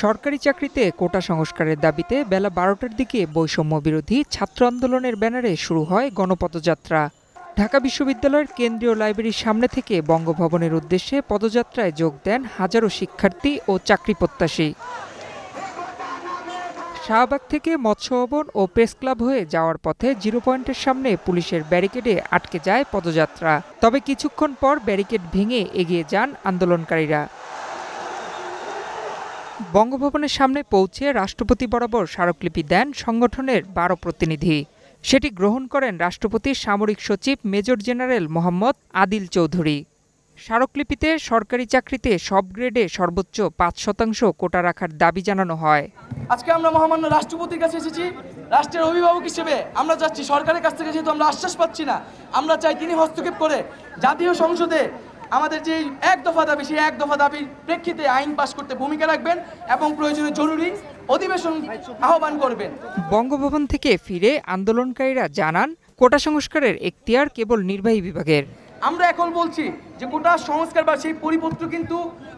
সরকারি চাকরিতে কোটা সংস্কারের দাবিতে বেলা ১২টার দিকে বৈষম্য বিরোধী ছাত্র আন্দোলনের ব্যানারে শুরু হয় গণপদযাত্রা। ঢাকা বিশ্ববিদ্যালয়ের কেন্দ্রীয় লাইব্রেরির সামনে থেকে বঙ্গভবনের উদ্দেশ্যে পদযাত্রায় যোগ দেন হাজারো শিক্ষার্থী ও চাকরি প্রত্যাশী। শাহবাগ থেকে মৎস্য ভবন ও প্রেস ক্লাব হয়ে যাওয়ার পথে জিরো পয়েন্টের সামনে পুলিশের ব্যারিকেডে আটকে যায় পদযাত্রা। তবে কিছুক্ষণ পর ব্যারিকেড ভেঙে এগিয়ে যান আন্দোলনকারীরা। বঙ্গভবনের সামনে পৌঁছে রাষ্ট্রপতি বরাবর স্মারকলিপি দেন সংগঠনের ১২ প্রতিনিধি। সেটি গ্রহণ করেন রাষ্ট্রপতির সামরিক সচিব মেজর জেনারেল মোহাম্মদ আদিল চৌধুরী। স্মারকলিপিতে সরকারি চাকরিতে সব গ্রেডে সর্বোচ্চ ৫% কোটা রাখার দাবি জানানো হয়। আজকে আমরা মহামান্য রাষ্ট্রপতির কাছে এসেছি, রাষ্ট্রের অভিভাবক হিসেবে আমরা চাচ্ছি সরকারের কাছ থেকে, যেহেতু আমরা আশ্বাস পাচ্ছি না, আমরা চাই তিনি হস্তক্ষেপ করে জাতীয় সংসদে আমাদের যে এক দফা দাবি, সেই এক দফা দাবির প্রেক্ষিতে আইন পাশ করতে ভূমিকা রাখবেন এবং প্রয়োজনে জরুরি অধিবেশন আহ্বান করবেন। বঙ্গভবন থেকে ফিরে আন্দোলনকারীরা জানান, কোটা সংস্কারের এখতিয়ার কেবল নির্বাহী বিভাগের। আমরা এখন বলছি যে কোটা সংস্কার বা সেই পরিপত্র কিন্তু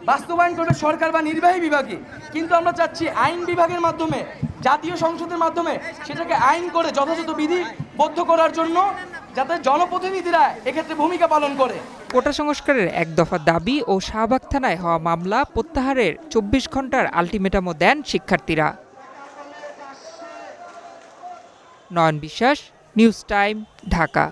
বাস্তবায়ন করবে সরকার বা নির্বাহী বিভাগে, কিন্তু আমরা চাচ্ছি আইন বিভাগের মাধ্যমে, জাতীয় সংসদের মাধ্যমে সেটাকে আইন করে যথাযথ বিধিবদ্ধ করার জন্য, যাতে জনপ্রতিনিধিরা এক্ষেত্রে ভূমিকা পালন করে। কোটা সংস্কারের এক দফা দাবি ও শাহবাগ থানায় হওয়া মামলা প্রত্যাহারের ২৪ ঘন্টার আলটিমেটামও দেন শিক্ষার্থীরা। নয়ন বিশ্বাস, নিউজ টাইম, ঢাকা।